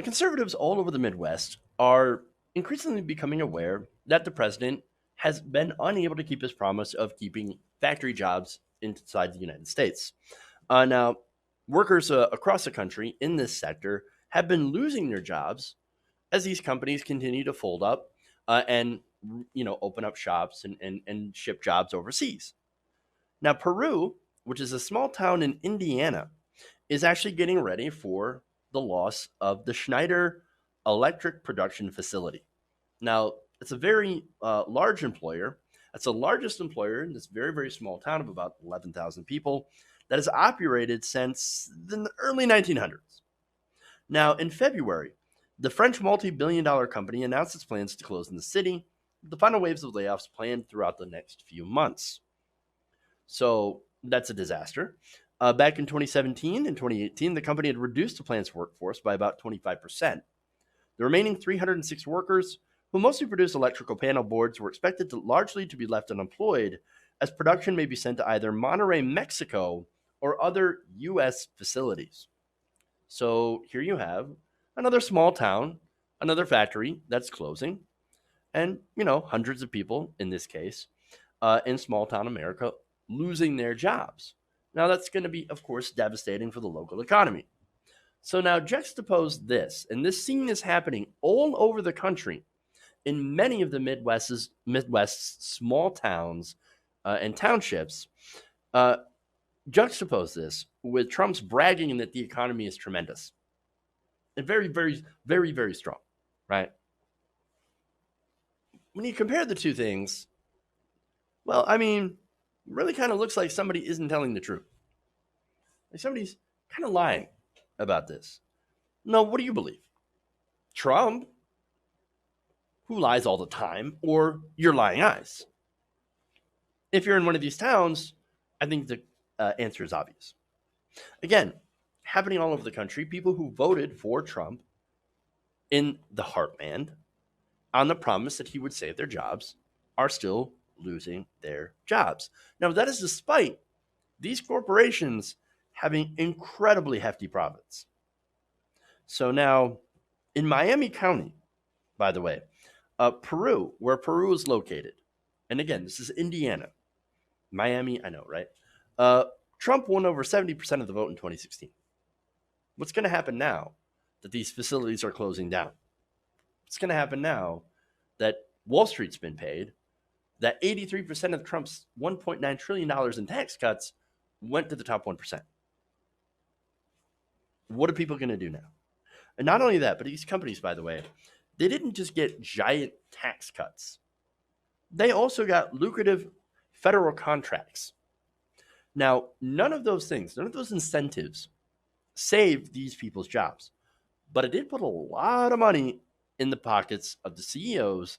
Now, conservatives all over the Midwest are increasingly becoming aware that the president has been unable to keep his promise of keeping factory jobs inside the United States. Now, workers across the country in this sector have been losing their jobs as these companies continue to fold up and open up shops and ship jobs overseas. Now, Peru, which is a small town in Indiana, is actually getting ready for the loss of the Schneider electric production facility. Now, it's a very large employer. It's the largest employer in this very, very small town of about 11,000 people that has operated since the early 1900s. Now, in February, the French multi-billion dollar company announced its plans to close in the city, with the final waves of layoffs planned throughout the next few months. So that's a disaster. Back in 2017 and 2018, the company had reduced the plant's workforce by about 25%. The remaining 306 workers, who mostly produce electrical panel boards, were expected to largely to be left unemployed, as production may be sent to either Monterrey, Mexico, or other U.S. facilities. So here you have another small town, another factory that's closing, and hundreds of people in this case in small town America losing their jobs. Now that's going to be, of course, devastating for the local economy. So now juxtapose this, and this scene is happening all over the country in many of the Midwest's small towns and townships. Uh, Juxtapose this with Trump's bragging that the economy is tremendous and very, very, very, very strong, right? When you compare the two things, well, I mean, it really kind of looks like somebody isn't telling the truth. Like somebody's kind of lying about this. No, what do you believe? Trump, who lies all the time, or your lying eyes? If you're in one of these towns, I think the answer is obvious. Again, happening all over the country, people who voted for Trump in the heartland on the promise that he would save their jobs are still losing their jobs. Now, that is despite these corporations having incredibly hefty profits. So now, in Miami County, by the way, Peru, where Peru is located, and again, this is Indiana, Miami, I know, right? Trump won over 70% of the vote in 2016. What's going to happen now that these facilities are closing down? What's going to happen now that Wall Street's been paid, that 83% of Trump's $1.9 trillion in tax cuts went to the top 1%? What are people going to do now? And not only that, but these companies, by the way, they didn't just get giant tax cuts. They also got lucrative federal contracts. Now, none of those things, none of those incentives saved these people's jobs, but it did put a lot of money in the pockets of the CEOs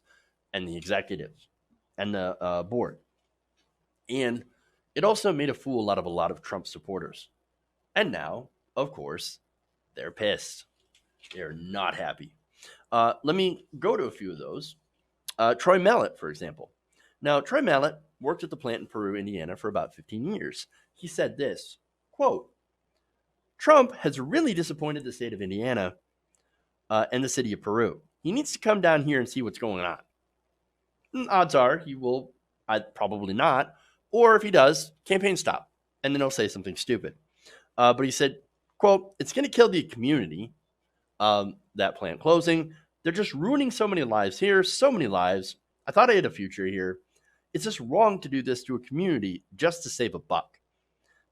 and the executives and the board. And it also made a fool out of a lot of Trump supporters. And now, of course, they're pissed. They're not happy. Let me go to a few of those. Troy Mallet, for example. Now, Troy Mallet worked at the plant in Peru, Indiana for about 15 years. He said this, quote, Trump has really disappointed the state of Indiana and the city of Peru. He needs to come down here and see what's going on. And odds are he will probably not. Or if he does, campaign stop. And then he'll say something stupid. But he said, quote, it's going to kill the community, that plant closing. They're just ruining so many lives here, so many lives. I thought I had a future here. It's just wrong to do this to a community just to save a buck.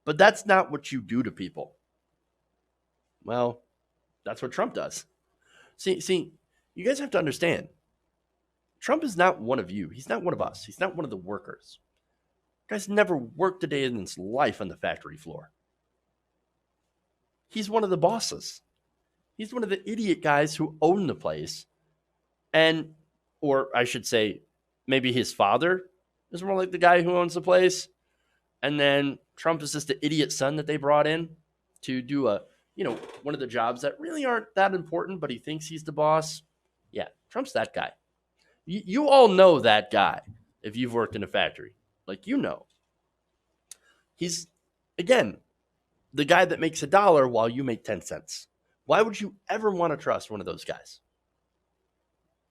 But that's not what you do to people. Well, that's what Trump does. See, you guys have to understand. Trump is not one of you. He's not one of us. He's not one of the workers. The guy's never worked a day in his life on the factory floor. He's one of the bosses. He's one of the idiot guys who own the place. And, or I should say, maybe his father is more like the guy who owns the place. And then Trump is just the idiot son that they brought in to do one of the jobs that really aren't that important, but he thinks he's the boss. Yeah, Trump's that guy. You all know that guy if you've worked in a factory. Like, He's, again, the guy that makes $1 while you make 10 cents. Why would you ever want to trust one of those guys?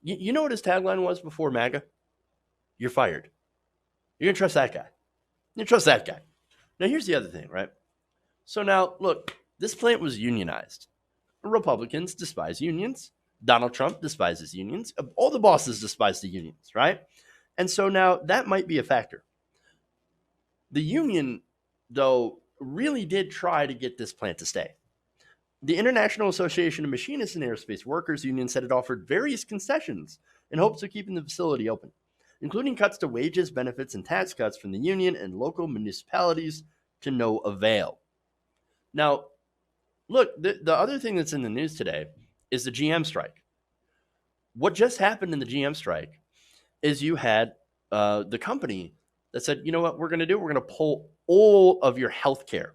You know what his tagline was before MAGA? You're fired. You're going to trust that guy. You trust that guy. Now, here's the other thing, right? So now, look, this plant was unionized. Republicans despise unions. Donald Trump despises unions. All the bosses despise the unions, right? And so now that might be a factor. The union, though, really did try to get this plant to stay. The International Association of Machinists and Aerospace Workers Union said it offered various concessions in hopes of keeping the facility open, including cuts to wages, benefits, and tax cuts from the union and local municipalities to no avail. Now, look, the other thing that's in the news today is the GM strike. What just happened in the GM strike is you had the company that said, you know what we're going to do? We're going to pull all of your health care.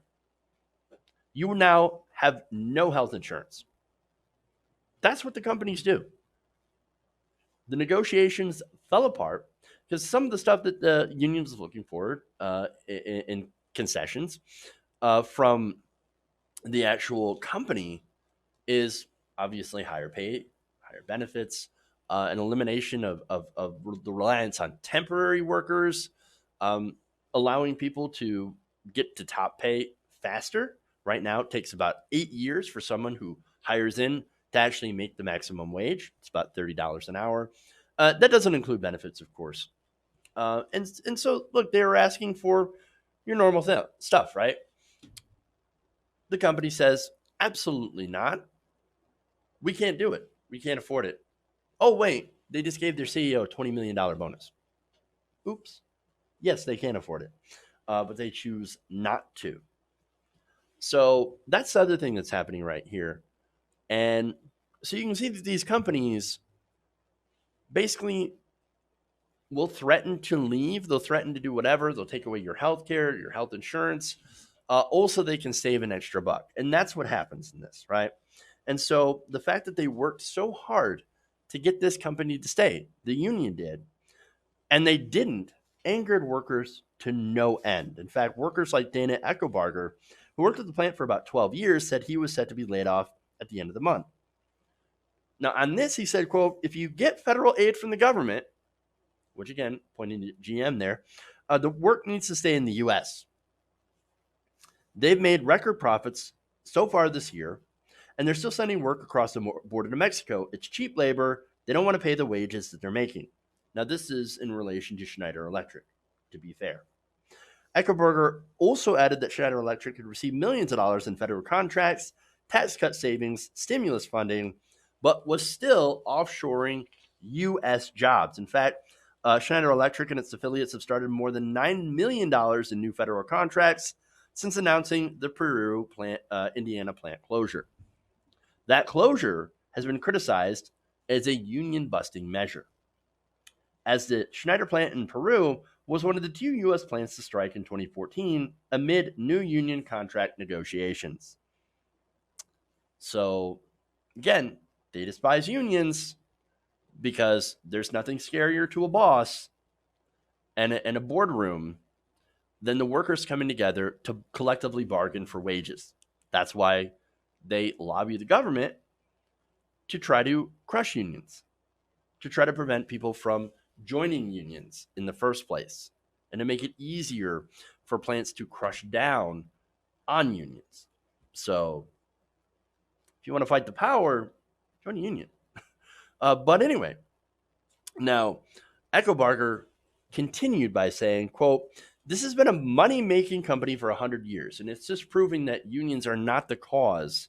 You now have no health insurance. That's what the companies do. The negotiations fell apart because some of the stuff that the union was looking for in concessions from the actual company is obviously higher pay, higher benefits, an elimination of the reliance on temporary workers, allowing people to get to top pay faster. Right now, it takes about 8 years for someone who hires in to actually make the maximum wage. It's about $30 an hour. That doesn't include benefits, of course. And so, look, they were asking for your normal stuff, right? The company says, absolutely not. We can't do it. We can't afford it. Oh, wait, they just gave their CEO a $20 million bonus. Oops. Yes, they can afford it, but they choose not to. So that's the other thing that's happening right here. And so you can see that these companies basically will threaten to leave. They'll threaten to do whatever. They'll take away your health care, your health insurance. Also, they can save an extra buck. And that's what happens in this, right? And so the fact that they worked so hard to get this company to stay, the union did, and they didn't, angered workers to no end. In fact, workers like Dana Eckelbarger, who worked at the plant for about 12 years, said he was set to be laid off at the end of the month. Now, on this, he said, quote, if you get federal aid from the government, which again, pointing to GM there, the work needs to stay in the U.S. They've made record profits so far this year, and they're still sending work across the border to Mexico. It's cheap labor. They don't want to pay the wages that they're making. Now, this is in relation to Schneider Electric, to be fair. Eckelberger also added that Schneider Electric had received millions of dollars in federal contracts, tax cut savings, stimulus funding, but was still offshoring U.S. jobs. In fact, Schneider Electric and its affiliates have started more than $9 million in new federal contracts since announcing the Peru plant, Indiana plant closure. That closure has been criticized as a union-busting measure, as the Schneider plant in Peru was one of the 2 U.S. plants to strike in 2014 amid new union contract negotiations. So, again, they despise unions because there's nothing scarier to a boss and a boardroom than the workers coming together to collectively bargain for wages. That's why they lobby the government to try to crush unions, to try to prevent people from joining unions in the first place, and to make it easier for plants to crush down on unions. So if you want to fight the power, join a union. But anyway, now Eckelbarger continued by saying, quote, this has been a money-making company for 100 years, and it's just proving that unions are not the cause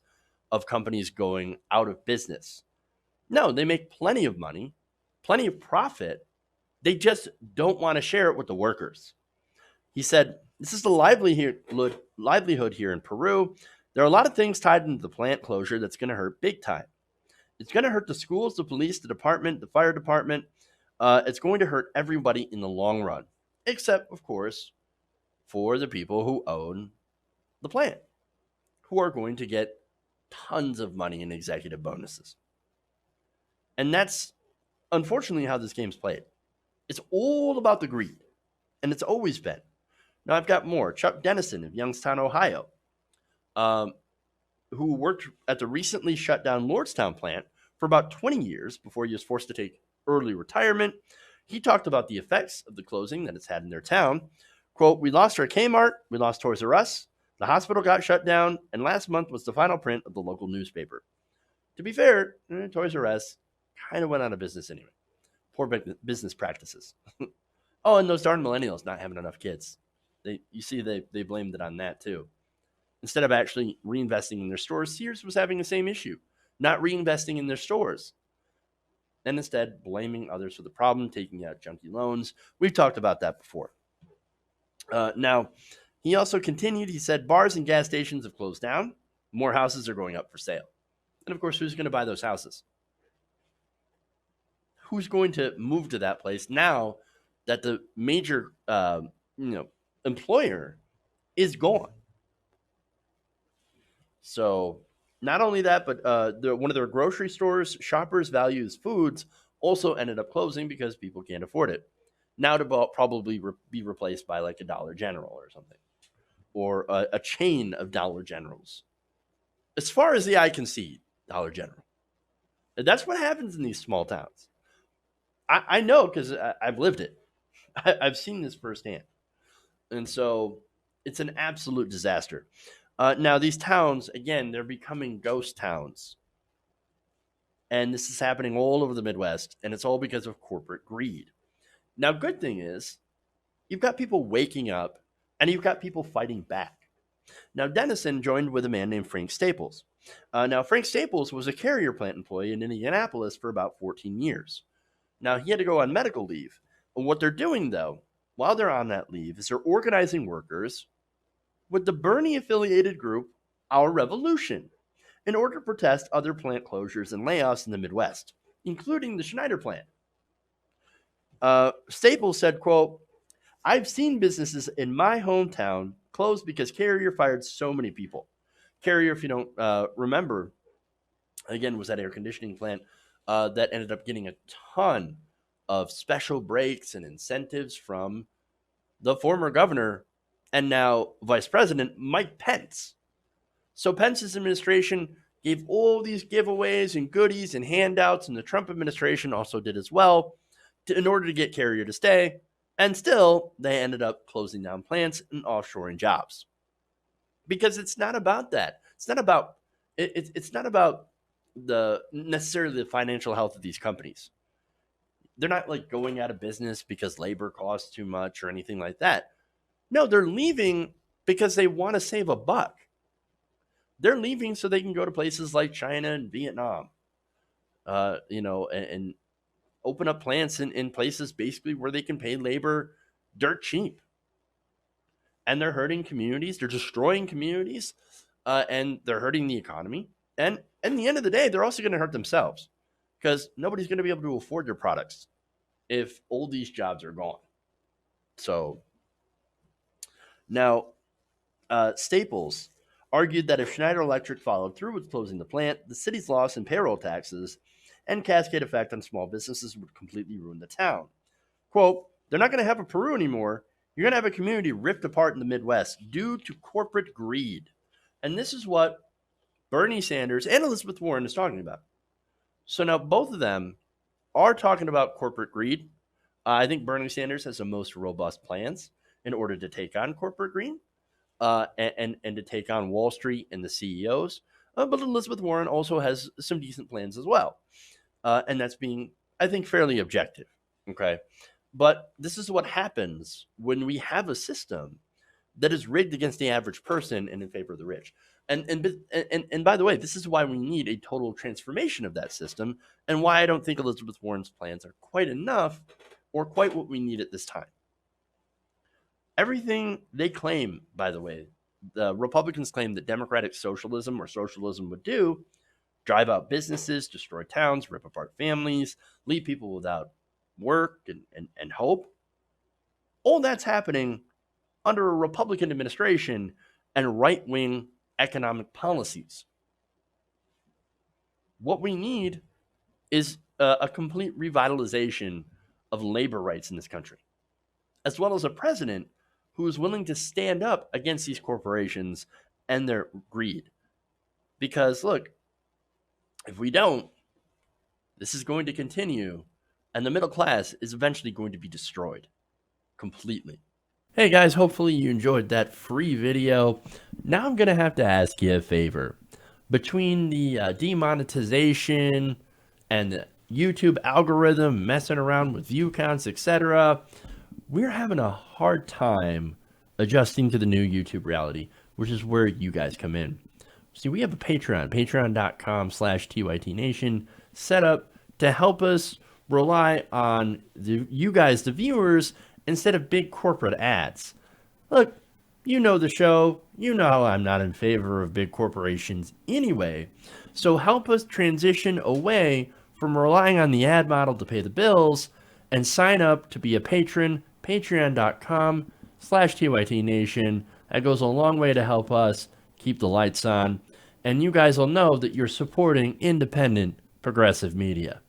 of companies going out of business. No, they make plenty of money, plenty of profit. They just don't want to share it with the workers. He said, this is the livelihood here in Peru. There are a lot of things tied into the plant closure that's going to hurt big time. It's going to hurt the schools, the police, the department, the fire department. It's going to hurt everybody in the long run, except, of course, for the people who own the plant, who are going to get tons of money in executive bonuses. And that's unfortunately how this game's played. It's all about the greed, and it's always been. Now, I've got more. Chuck Dennison of Youngstown, Ohio. who worked at the recently shut down Lordstown plant for about 20 years before he was forced to take early retirement. He talked about the effects of the closing that it's had in their town. Quote, "We lost our Kmart, we lost Toys R Us, the hospital got shut down, and last month was the final print of the local newspaper." To be fair, Toys R Us kind of went out of business anyway. Poor business practices. Oh, and those darn millennials not having enough kids. They blamed it on that too. Instead of actually reinvesting in their stores, Sears was having the same issue, not reinvesting in their stores, and instead blaming others for the problem, taking out junky loans. We've talked about that before. Now, he also continued, he said, bars and gas stations have closed down. More houses are going up for sale. And of course, who's going to buy those houses? Who's going to move to that place now that the major employer is gone? So not only that, but one of their grocery stores, Shoppers Values Foods, also ended up closing because people can't afford it. Now to probably be replaced by like a Dollar General or something, or a chain of Dollar Generals. As far as the eye can see, Dollar General. And that's what happens in these small towns. I know because I've lived it. I've seen this firsthand. And so it's an absolute disaster. Now, these towns, again, they're becoming ghost towns. And this is happening all over the Midwest, and it's all because of corporate greed. Now, good thing is, you've got people waking up, and you've got people fighting back. Now, Denison joined with a man named Frank Staples. Now, Frank Staples was a carrier plant employee in Indianapolis for about 14 years. Now, he had to go on medical leave. And what they're doing, though, while they're on that leave, is they're organizing workers with the Bernie affiliated group Our Revolution in order to protest other plant closures and layoffs in the Midwest, including the Schneider plant. Staples said, quote, "I've seen businesses in my hometown close because Carrier fired so many people." Carrier, if you don't remember, again, was that air conditioning plant that ended up getting a ton of special breaks and incentives from the former governor and now Vice President Mike Pence. So Pence's administration gave all these giveaways and goodies and handouts, and the Trump administration also did as well, in order to get Carrier to stay. And still, they ended up closing down plants and offshoring jobs. Because it's not about that. It's not about it's not about the necessarily the financial health of these companies. They're not like going out of business because labor costs too much or anything like that. No, they're leaving because they want to save a buck. They're leaving so they can go to places like China and Vietnam, and open up plants in places basically where they can pay labor dirt cheap. And they're hurting communities. They're destroying communities, and they're hurting the economy. And in the end of the day, they're also going to hurt themselves because nobody's going to be able to afford their products if all these jobs are gone. So now, Staples argued that if Schneider Electric followed through with closing the plant, the city's loss in payroll taxes and cascade effect on small businesses would completely ruin the town. Quote, "They're not going to have a Peru anymore. You're going to have a community ripped apart in the Midwest due to corporate greed." And this is what Bernie Sanders and Elizabeth Warren is talking about. So now both of them are talking about corporate greed. I think Bernie Sanders has the most robust plans in order to take on corporate greed. And to take on Wall Street and the CEOs. But Elizabeth Warren also has some decent plans as well. And that's being, I think, fairly objective. Okay. But this is what happens when we have a system that is rigged against the average person and in favor of the rich. And by the way, this is why we need a total transformation of that system, and why I don't think Elizabeth Warren's plans are quite enough or quite what we need at this time. Everything they claim, by the way, the Republicans claim that democratic socialism or socialism would do: drive out businesses, destroy towns, rip apart families, leave people without work and hope. All that's happening under a Republican administration and right-wing economic policies. What we need is a complete revitalization of labor rights in this country, as well as a president who is willing to stand up against these corporations and their greed. Because look, if we don't, this is going to continue, and the middle class is eventually going to be destroyed completely. Hey guys, hopefully you enjoyed that free video. Now I'm going to have to ask you a favor. Between the demonetization and the YouTube algorithm messing around with view counts, etc., we're having a hard time adjusting to the new YouTube reality, which is where you guys come in. See, we have a Patreon, patreon.com/TYTNation, set up to help us rely on you guys, the viewers, instead of big corporate ads. Look, you know the show. You know I'm not in favor of big corporations anyway. So help us transition away from relying on the ad model to pay the bills and sign up to be a patron, patreon.com/TYTNation. That goes a long way to help us keep the lights on. And you guys will know that you're supporting independent progressive media.